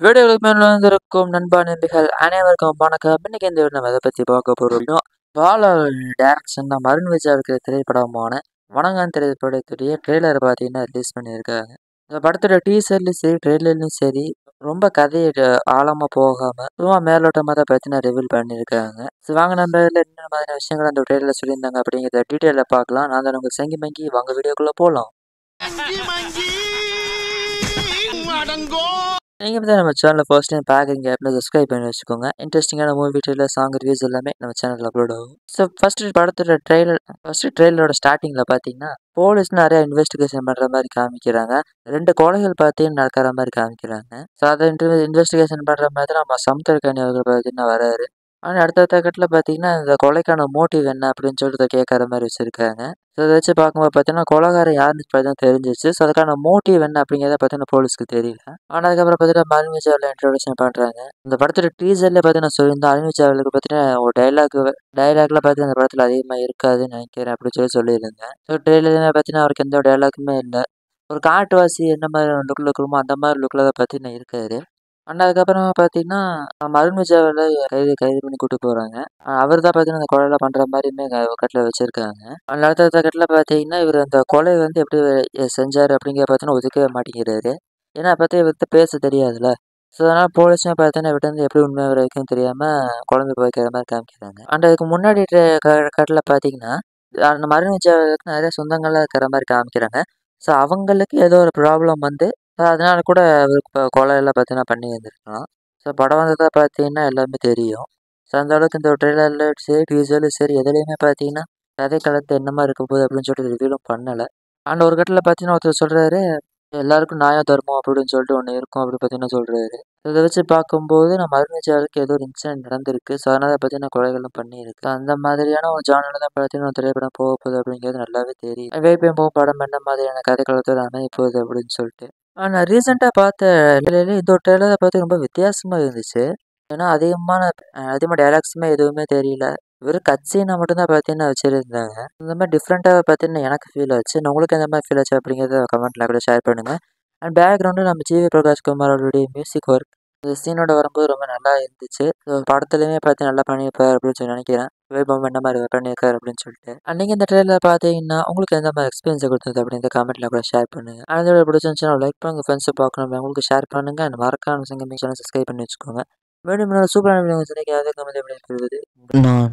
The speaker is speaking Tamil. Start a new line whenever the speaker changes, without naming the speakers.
வீடியோவுக்கு மேல் வந்திருக்கும் நண்பா நண்பிகள் அனைவருக்கும் வணக்கம். இன்னைக்கு இந்த வீடியோ நம்ம எதை பற்றி பார்க்க போகிறோம், பாலா டேரக்ஷன் தான் அருண் விஜய் இருக்கிற திரைப்படமான வணங்கான் திரைப்படத்துடைய ட்ரெய்லர் பார்த்தீங்கன்னா ரிலீஸ் பண்ணியிருக்காங்க. இந்த படத்தோட டீசர்லையும் சரி ட்ரெய்லர்லையும் சரி ரொம்ப கதையை ஆழமாக போகாமல் சும்மா மேலோட்டமாக தான் பார்த்தீங்கன்னா ரிவீல் பண்ணியிருக்காங்க. ஸோ வாங்க நண்பர்கள் என்ன மாதிரியான விஷயங்கள் அந்த ட்ரெய்லரில் சொல்லியிருந்தாங்க அப்படிங்கிறத டீட்டெயிலில் பார்க்கலாம். நான் தான் உங்களுக்கு செங்கி மங்கி வாங்க வீடியோக்குள்ளே போகலாம். நீங்கள் தான் நம்ம சேனலில் ஃபர்ஸ்ட் டைம் பார்க்குறீங்க அப்படின்னா சப்ஸ்கிரைப் பண்ணி வச்சுக்கோங்க. இன்ட்ரெஸ்டிங்கான மூவி ட்ரெய்லர், சாங் ரிவ்யூஸ் எல்லாமே நம்ம சேனலில் அப்லோட் ஆகும். ஸோ படத்தோட ட்ரெய்லரோட ஸ்டார்டிங்கில் பார்த்தீங்கன்னா போலீஸ் நிறைய இன்வெஸ்டிகேஷன் பண்ணுற மாதிரி காமிக்கிறாங்க. 2 கொலைகள் பார்த்தீங்கன்னா நடக்கிற மாதிரி காமிக்கிறாங்க. ஸோ அதை இன்வெஸ்டிகேஷன் பண்ணுற மாதிரி நம்ம சமுத்திரக்கனி அவர்கள் பார்த்தீங்கன்னா வராரு. ஆனால் அடுத்த கட்டத்தில் பார்த்தீங்கன்னா இந்த கொலைக்கான மோட்டிவ் என்ன அப்படின்னு சொல்லிட்டு கேட்குற மாதிரி வச்சுருக்காங்க. ஸோ இதை வச்சு பார்க்கும்போது பார்த்தீங்கன்னா கொலைகாரன் யாருன்னு பார்த்தீங்கன்னா தெரிஞ்சிச்சு. ஸோ அதுக்கான மோட்டிவ் என்ன அப்படிங்கிறத பார்த்தீங்கன்னா போலீஸ்க்கு தெரியல. ஆனால் அதுக்கப்புறம் பார்த்தீங்கன்னா அருண் விஜய் அவர்களை இன்ட்ரோடக்ஷன் பண்ணுறாங்க. இந்த படத்தோட டீசர்லேயே பார்த்தீங்கன்னா சொல்லியிருந்தோம் அருண் விஜய் அவர்களுக்கு பார்த்தீங்கன்னா ஒரு டைலாக்லாம் பார்த்தீங்கன்னா இந்த படத்தில் அதிகமாக இருக்காதுன்னு நினைக்கிறேன் அப்படின்னு சொல்லியிருந்தேன். ஸோ ட்ரெயிலருமே பார்த்தீங்கன்னா அவருக்கு எந்த டைலாக்குமே இல்லை. ஒரு காட்டுவாசி என்ன மாதிரி லுக்கில் இருக்குமோ அந்த மாதிரி லுக்கில் தான் பார்த்தீங்கன்னா இருக்காரு. ஆனால் அதுக்கப்புறமா பார்த்தீங்கன்னா நம்ம அருண் விஜய் அவர்களை கைது பண்ணி கூட்டு போகிறாங்க. அவர் தான் பார்த்தீங்கன்னா அந்த கொலையெல்லாம் பண்ணுற மாதிரியுமே கட்டில் வச்சுருக்காங்க. அடுத்த கட்டில் பார்த்தீங்கன்னா இவர் அந்த கொலை வந்து எப்படி செஞ்சார் அப்படிங்கிற பார்த்தீங்கன்னா ஒதுக்கவே மாட்டேங்கிறாரு. ஏன்னா பார்த்தா இவர்கிட்ட பேச தெரியாதுல்ல. ஸோ அதனால் போலீஸும் பார்த்தீங்கன்னா இவர்கிட்ட வந்து எப்படி உண்மை வரைக்கும் தெரியாமல் குழம்பு போய்க்கிற மாதிரி காமிக்கிறாங்க. அண்ட் அதுக்கு முன்னாடி கட்டில் பார்த்தீங்கன்னா நம்ம அருண் விஜய் அவர்களுக்கு நிறைய சொந்தங்கள்லாம் இருக்கிற மாதிரி காமிக்கிறாங்க. ஸோ அவங்களுக்கு ஏதோ ஒரு ப்ராப்ளம் வந்து அதனால கூட அவருக்கு இப்போ கொலையெல்லாம் பார்த்தீங்கன்னா பண்ணி இருந்திருக்கலாம். ஸோ படம் வந்ததா பார்த்தீங்கன்னா எல்லாமே தெரியும். ஸோ அந்த அளவுக்கு இந்த ட்ரெய்லரில் சரி டீசர்லையும் சரி எதுலேயுமே பார்த்தீங்கன்னா கதை களத்து என்ன மாதிரி இருக்க போகுது அப்படின்னு சொல்லிட்டு ரிவ்யூலும் பண்ணலை. அண்ட் ஒரு கட்டத்தில் பார்த்தீங்கன்னா ஒருத்தர் சொல்கிறாரு எல்லாருக்கும் நியாயம் தர்மம் அப்படின்னு சொல்லிட்டு ஒன்று இருக்கும் அப்படி பார்த்தீங்கன்னா சொல்கிறாரு. இதை வச்சு பார்க்கும்போது நம்ம அருண் விஜய் அவருக்கு ஏதோ ஒரு இன்சிடென்ட் நடந்திருக்கு. ஸோ அதனால் பார்த்தீங்கன்னா கொலைகளும் பண்ணியிருக்கு. அந்த மாதிரியான ஒரு ஜானரில் தான் பார்த்தீங்கன்னா திரைப்படம் போக போகுது அப்படிங்கிறது நல்லாவே தெரியும். வேப்பியம் போகும் படம் என்ன மாதிரியான கதை களத்தோடு அமைய போகுது அப்படின்னு சொல்லிட்டு. நான் ரீசெண்டாக பார்த்த இந்த ஒரு ட்ரெய்லரை பார்த்து ரொம்ப வித்தியாசமாக இருந்துச்சு. ஏன்னா அதிகமாக டைலாக்ஸுமே எதுவுமே தெரியல. வெறும் கட் சீனை மட்டும்தான் பார்த்தீங்கன்னா வச்சுருந்தாங்க. இந்த மாதிரி டிஃப்ரெண்ட்டாக பார்த்தீங்கன்னா எனக்கு ஃபீல் ஆச்சு. நான் உங்களுக்கு எந்த மாதிரி ஃபீல் ஆச்சு அப்படிங்கிறத கமெண்ட்டில் கூட ஷேர் பண்ணுங்கள். அண்ட் பேக்ரவுண்டு நம்ம ஜிவி பிரகாஷ் குமாரோடைய மியூசிக் ஒர்க் இந்த சீனோட வரும்போது ரொம்ப நல்லா இருந்துச்சு. படத்துலையுமே பார்த்து நல்லா பண்ணியிருப்பார் அப்படின்னு சொல்லி நினைக்கிறேன். வைபவம் என்ன மாதிரி பண்ணியிருக்காரு அப்படின்னு சொல்லிட்டு. நீங்கள் இந்த ட்ரெயிலர் பார்த்தீங்கன்னா உங்களுக்கு எந்த மாதிரி எக்ஸ்பீரியன்ஸை கொடுத்தது அப்படின்னு கமெண்ட்டில் கூட ஷேர் பண்ணுங்கள். அந்த பிடிச்சிருந்துச்சுன்னா லைக் பண்ணுங்கள், ஃப்ரெண்ட்ஸை பார்க்கணும் உங்களுக்கு ஷேர் பண்ணுங்கள். அண்ட் மறக்காம சேனல் சப்ஸ்கிரைப் பண்ணி வச்சுக்கோங்க. மீண்டும் சூப்பரான வீடியோ சந்திக்க அதே கமெண்ட் எப்படி நான்